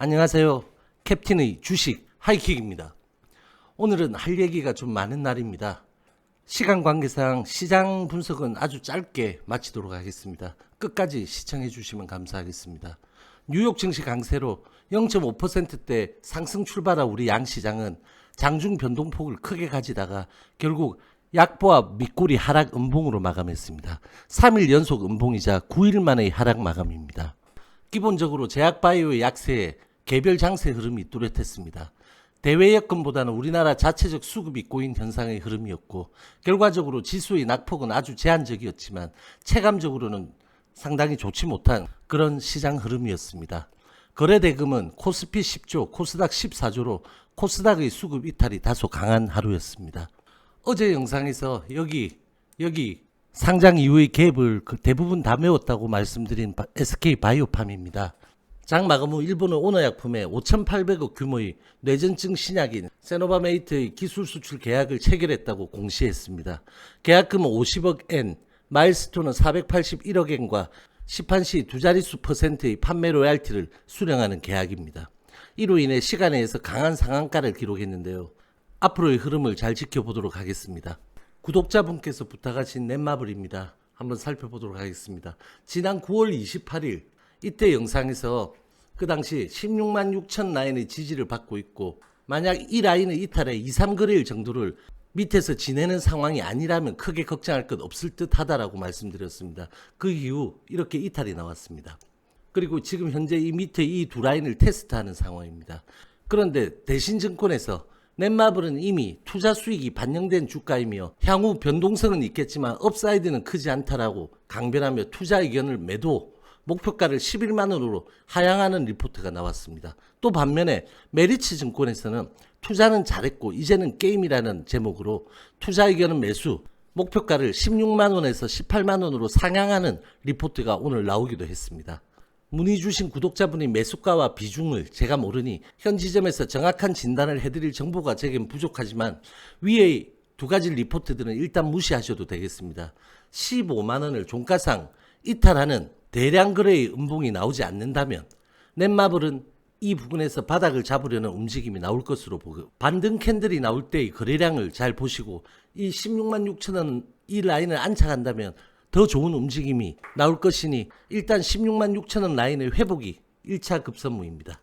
안녕하세요. 캡틴의 주식 하이킥입니다. 오늘은 할 얘기가 좀 많은 날입니다. 시간 관계상 시장 분석은 아주 짧게 마치도록 하겠습니다. 끝까지 시청해 주시면 감사하겠습니다. 뉴욕 증시 강세로 0.5%대 상승 출발한 우리 양시장은 장중 변동폭을 크게 가지다가 결국 약보합 밑꼬리 하락 음봉으로 마감했습니다. 3일 연속 음봉이자 9일 만의 하락 마감입니다. 기본적으로 제약바이오의 약세에 개별 장세 흐름이 뚜렷했습니다. 대외 여건보다는 우리나라 자체적 수급이 꼬인 현상의 흐름이었고 결과적으로 지수의 낙폭은 아주 제한적이었지만 체감적으로는 상당히 좋지 못한 그런 시장 흐름이었습니다. 거래대금은 코스피 10조, 코스닥 14조로 코스닥의 수급 이탈이 다소 강한 하루였습니다. 어제 영상에서 여기 상장 이후의 갭을 대부분 다 메웠다고 말씀드린 SK바이오팜입니다. 장 마감 후 일본은 오너약품에 5,800억 규모의 뇌전증 신약인 세노바메이트의 기술 수출 계약을 체결했다고 공시했습니다. 계약금은 50억 엔, 마일스톤은 481억 엔과 시판시 두 자릿수 %의 판매 로얄티를 수령하는 계약입니다. 이로 인해 시간에서 강한 상한가를 기록했는데요. 앞으로의 흐름을 잘 지켜보도록 하겠습니다. 구독자분께서 부탁하신 넷마블입니다. 한번 살펴보도록 하겠습니다. 지난 9월 28일 이때 영상에서 그 당시 16만 6천 라인의 지지를 받고 있고 만약 이 라인의 이탈에 2, 3거래일 정도를 밑에서 지내는 상황이 아니라면 크게 걱정할 것 없을 듯 하다라고 말씀드렸습니다. 그 이후 이렇게 이탈이 나왔습니다. 그리고 지금 현재 이 밑에 이 두 라인을 테스트하는 상황입니다. 그런데 대신증권에서 넷마블은 이미 투자 수익이 반영된 주가이며 향후 변동성은 있겠지만 업사이드는 크지 않다라고 강변하며 투자 의견을 매도 목표가를 11만 원으로 하향하는 리포트가 나왔습니다. 또 반면에 메리츠 증권에서는 투자는 잘했고 이제는 게임이라는 제목으로 투자 의견은 매수 목표가를 16만 원에서 18만 원으로 상향하는 리포트가 오늘 나오기도 했습니다. 문의 주신 구독자분이 매수가와 비중을 제가 모르니 현 지점에서 정확한 진단을 해드릴 정보가 제겐 부족하지만 위의 두 가지 리포트들은 일단 무시하셔도 되겠습니다. 15만 원을 종가상 이탈하는 대량 거래의 음봉이 나오지 않는다면 넷마블은 이 부분에서 바닥을 잡으려는 움직임이 나올 것으로 보고 반등 캔들이 나올 때의 거래량을 잘 보시고 이 16만 6천 원 이 라인을 안착한다면 더 좋은 움직임이 나올 것이니 일단 16만 6천 원 라인의 회복이 1차 급선무입니다.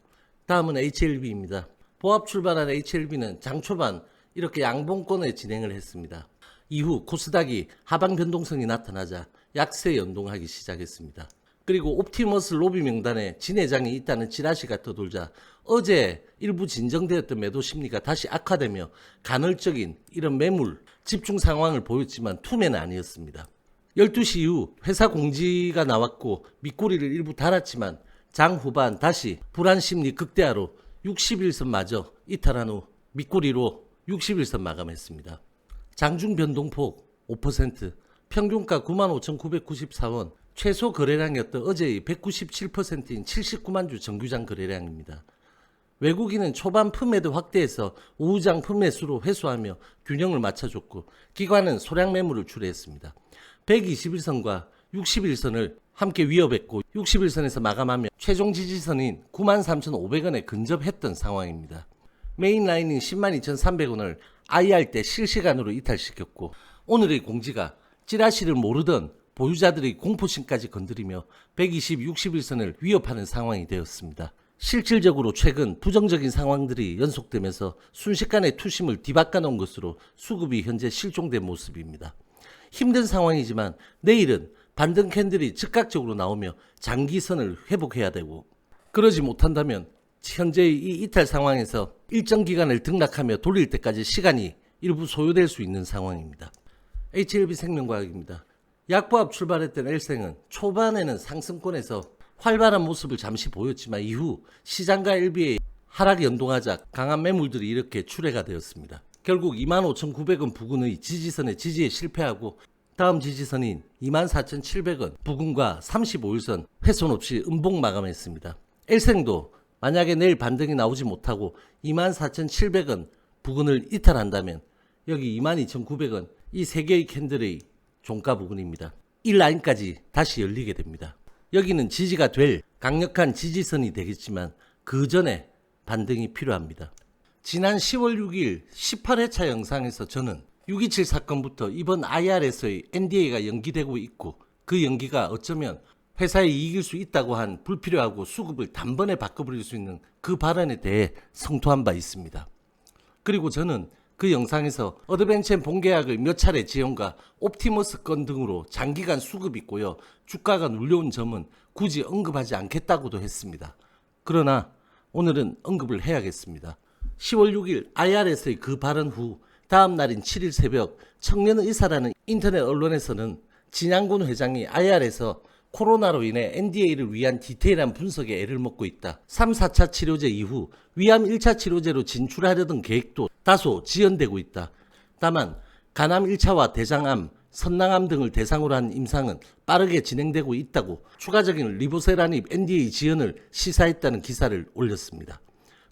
다음은 HLB입니다. 보합 출발한 HLB는 장 초반 이렇게 양봉권에 진행을 했습니다. 이후 코스닥이 하방 변동성이 나타나자 약세 연동하기 시작했습니다. 그리고 옵티머스 로비 명단에 진회장이 있다는 찌라시가 떠돌자 어제 일부 진정되었던 매도 심리가 다시 악화되며 간헐적인 이런 매물 집중 상황을 보였지만 투매는 아니었습니다. 12시 이후 회사 공지가 나왔고 밑꼬리를 일부 달았지만 장 후반 다시 불안 심리 극대화로 60일선마저 이탈한 후 밑꼬리로 60일선 마감했습니다. 장중 변동폭 5%, 평균가 95,994원, 최소 거래량이었던 어제의 197%인 79만 주 정규장 거래량입니다. 외국인은 초반 품매도 확대해서 오후장 품매수로 회수하며 균형을 맞춰줬고 기관은 소량 매물을 출회했습니다. 121선과 61선을 함께 위협했고 61선에서 마감하며 최종 지지선인 93,500원에 근접했던 상황입니다. 메인 라인인 102,300원을 IR 때 실시간으로 이탈시켰고 오늘의 공지가 찌라시를 모르던 보유자들의 공포심까지 건드리며 120, 61선을 위협하는 상황이 되었습니다. 실질적으로 최근 부정적인 상황들이 연속되면서 순식간에 투심을 뒤바꿔 놓은 것으로 수급이 현재 실종된 모습입니다. 힘든 상황이지만 내일은 반등 캔들이 즉각적으로 나오며 장기선을 회복해야 되고 그러지 못한다면 현재의 이 이탈 상황에서 일정 기간을 등락하며 돌릴 때까지 시간이 일부 소요될 수 있는 상황입니다. HLB생명과학입니다. 약보합 출발했던 엘생은 초반에는 상승권에서 활발한 모습을 잠시 보였지만 이후 시장과 LB의 하락 연동하자 강한 매물들이 이렇게 출회가 되었습니다. 결국 25,900원 부근의 지지선의 지지에 실패하고 다음 지지선인 24,700원 부근과 35일선 훼손 없이 음봉 마감했습니다. 엘생도 만약에 내일 반등이 나오지 못하고 24,700원 부근을 이탈한다면 여기 22,900원 이 세 개의 캔들의 종가 부근입니다. 이 라인까지 다시 열리게 됩니다. 여기는 지지가 될 강력한 지지선이 되겠지만 그 전에 반등이 필요합니다. 지난 10월 6일 18회차 영상에서 저는 6.27 사건부터 이번 IR에서의 NDA가 연기되고 있고 그 연기가 어쩌면 회사에 이익일 수 있다고 한 불필요하고 수급을 단번에 바꿔버릴 수 있는 그 발언에 대해 성토한 바 있습니다. 그리고 저는 그 영상에서 어드벤처 본계약을 몇 차례 지연과 옵티머스 건 등으로 장기간 수급이 있고요. 주가가 눌려온 점은 굳이 언급하지 않겠다고도 했습니다. 그러나 오늘은 언급을 해야겠습니다. 10월 6일 IR에서의 그 발언 후 다음 날인 7일 새벽 청년의사라는 인터넷 언론에서는 진양군 회장이 IR에서 코로나로 인해 NDA를 위한 디테일한 분석에 애를 먹고 있다. 3, 4차 치료제 이후 위암 1차 치료제로 진출하려던 계획도 다소 지연되고 있다. 다만 간암 1차와 대장암, 선낭암 등을 대상으로 한 임상은 빠르게 진행되고 있다고 추가적인 리보세라닙 NDA 지연을 시사했다는 기사를 올렸습니다.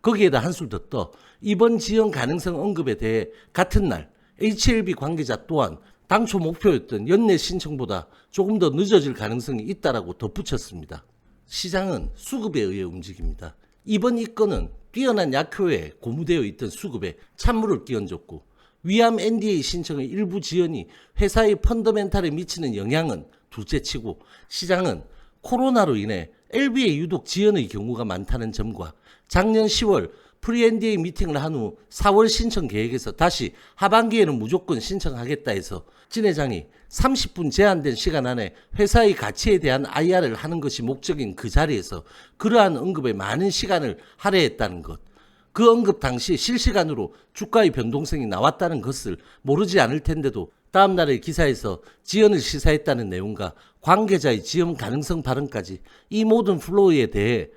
거기에다 한술 더 떠 이번 지연 가능성 언급에 대해 같은 날 HLB 관계자 또한 당초 목표였던 연내 신청보다 조금 더 늦어질 가능성이 있다라고 덧붙였습니다. 시장은 수급에 의해 움직입니다. 이번 이 건은 뛰어난 약효에 고무되어 있던 수급에 찬물을 끼얹었고 위암 NDA 신청의 일부 지연이 회사의 펀더멘탈에 미치는 영향은 둘째치고 시장은 코로나로 인해 LB에 유독 지연의 경우가 많다는 점과 작년 10월 프리-NDA 미팅을 한 후 4월 신청 계획에서 다시 하반기에는 무조건 신청하겠다 해서 진 회장이 30분 제한된 시간 안에 회사의 가치에 대한 IR을 하는 것이 목적인 그 자리에서 그러한 언급에 많은 시간을 할애했다는 것. 그 언급 당시 실시간으로 주가의 변동성이 나왔다는 것을 모르지 않을 텐데도 다음 날의 기사에서 지연을 시사했다는 내용과 관계자의 지연 가능성 발언까지 이 모든 플로우에 대해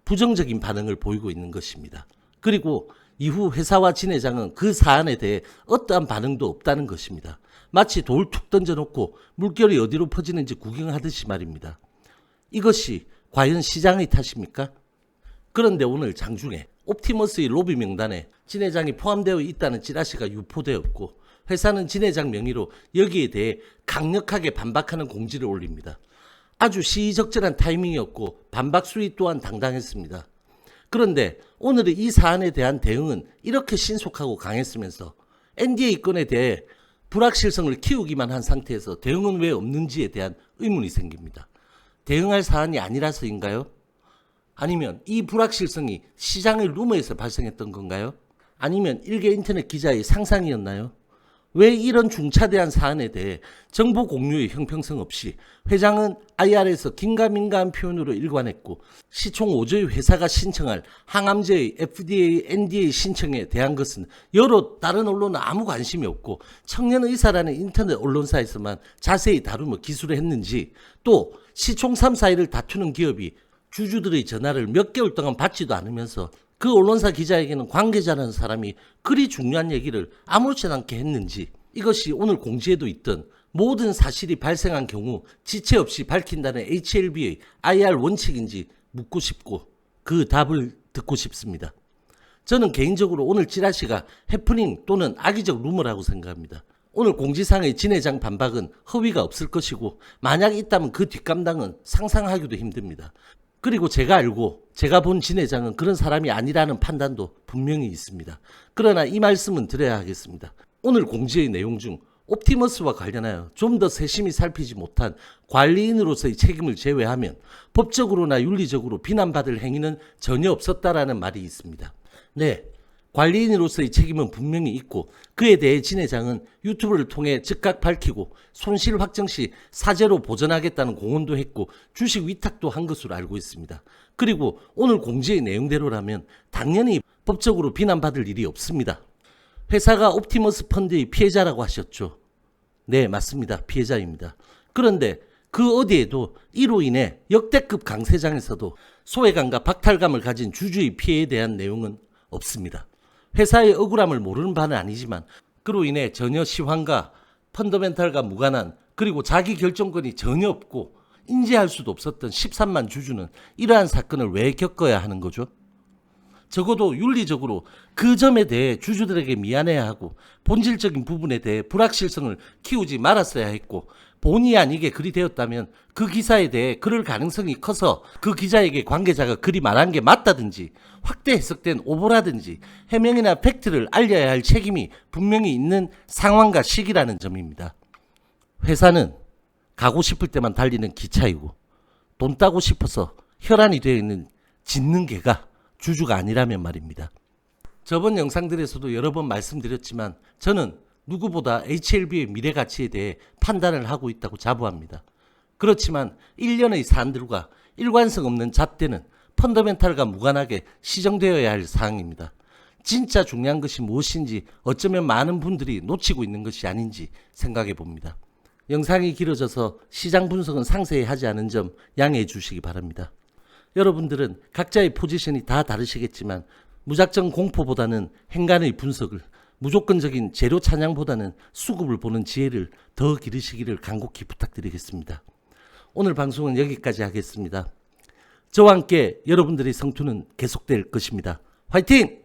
부정적인 반응을 보이고 있는 것입니다. 그리고 이후 회사와 진 회장은 그 사안에 대해 어떠한 반응도 없다는 것입니다. 마치 돌 툭 던져놓고 물결이 어디로 퍼지는지 구경하듯이 말입니다. 이것이 과연 시장의 탓입니까? 그런데 오늘 장중에 옵티머스의 로비 명단에 진 회장이 포함되어 있다는 찌라시가 유포되었고 회사는 진 회장 명의로 여기에 대해 강력하게 반박하는 공지를 올립니다. 아주 시의적절한 타이밍이었고 반박 수위 또한 당당했습니다. 그런데 오늘의 이 사안에 대한 대응은 이렇게 신속하고 강했으면서 NDA 건에 대해 불확실성을 키우기만 한 상태에서 대응은 왜 없는지에 대한 의문이 생깁니다. 대응할 사안이 아니라서인가요? 아니면 이 불확실성이 시장의 루머에서 발생했던 건가요? 아니면 일개 인터넷 기자의 상상이었나요? 왜 이런 중차대한 사안에 대해 정보 공유의 형평성 없이 회장은 IR에서 긴가민가한 표현으로 일관했고 시총 5조의 회사가 신청할 항암제의 FDA, NDA 신청에 대한 것은 여러 다른 언론은 아무 관심이 없고 청년의사라는 인터넷 언론사에서만 자세히 다루며 기술을 했는지 또 시총 3, 4위를 다투는 기업이 주주들의 전화를 몇 개월 동안 받지도 않으면서 그 언론사 기자에게는 관계자라는 사람이 그리 중요한 얘기를 아무렇지 않게 했는지 이것이 오늘 공지에도 있던 모든 사실이 발생한 경우 지체 없이 밝힌다는 HLB의 IR 원칙인지 묻고 싶고 그 답을 듣고 싶습니다. 저는 개인적으로 오늘 찌라시가 해프닝 또는 악의적 루머라고 생각합니다. 오늘 공지상의 진 회장 반박은 허위가 없을 것이고 만약 있다면 그 뒷감당은 상상하기도 힘듭니다. 그리고 제가 알고 제가 본 진 회장은 그런 사람이 아니라는 판단도 분명히 있습니다. 그러나 이 말씀은 드려야 하겠습니다. 오늘 공지의 내용 중 옵티머스와 관련하여 좀 더 세심히 살피지 못한 관리인으로서의 책임을 제외하면 법적으로나 윤리적으로 비난받을 행위는 전혀 없었다라는 말이 있습니다. 네, 관리인으로서의 책임은 분명히 있고 그에 대해 진 회장은 유튜브를 통해 즉각 밝히고 손실 확정 시 사죄로 보전하겠다는 공언도 했고 주식 위탁도 한 것으로 알고 있습니다. 그리고 오늘 공지의 내용대로라면 당연히 법적으로 비난받을 일이 없습니다. 회사가 옵티머스 펀드의 피해자라고 하셨죠. 네, 맞습니다. 피해자입니다. 그런데 그 어디에도 이로 인해 역대급 강세장에서도 소외감과 박탈감을 가진 주주의 피해에 대한 내용은 없습니다. 회사의 억울함을 모르는 바는 아니지만 그로 인해 전혀 시황과 펀더멘탈과 무관한 그리고 자기 결정권이 전혀 없고 인지할 수도 없었던 13만 주주는 이러한 사건을 왜 겪어야 하는 거죠? 적어도 윤리적으로 그 점에 대해 주주들에게 미안해야 하고 본질적인 부분에 대해 불확실성을 키우지 말았어야 했고, 본의 아니게 글이 되었다면 그 기사에 대해 그럴 가능성이 커서 그 기자에게 관계자가 글이 말한 게 맞다든지 확대 해석된 오보라든지 해명이나 팩트를 알려야 할 책임이 분명히 있는 상황과 시기라는 점입니다. 회사는 가고 싶을 때만 달리는 기차이고, 돈 따고 싶어서 혈안이 되어 있는 짖는 개가 주주가 아니라면 말입니다. 저번 영상들에서도 여러 번 말씀드렸지만 저는 누구보다 HLB의 미래 가치에 대해 판단을 하고 있다고 자부합니다. 그렇지만 1년의 사안들과 일관성 없는 잣대는 펀더멘탈과 무관하게 시정되어야 할 사항입니다. 진짜 중요한 것이 무엇인지 어쩌면 많은 분들이 놓치고 있는 것이 아닌지 생각해 봅니다. 영상이 길어져서 시장 분석은 상세히 하지 않은 점 양해해 주시기 바랍니다. 여러분들은 각자의 포지션이 다 다르시겠지만 무작정 공포보다는 행간의 분석을, 무조건적인 재료 찬양보다는 수급을 보는 지혜를 더 기르시기를 간곡히 부탁드리겠습니다. 오늘 방송은 여기까지 하겠습니다. 저와 함께 여러분들의 성투는 계속될 것입니다. 화이팅!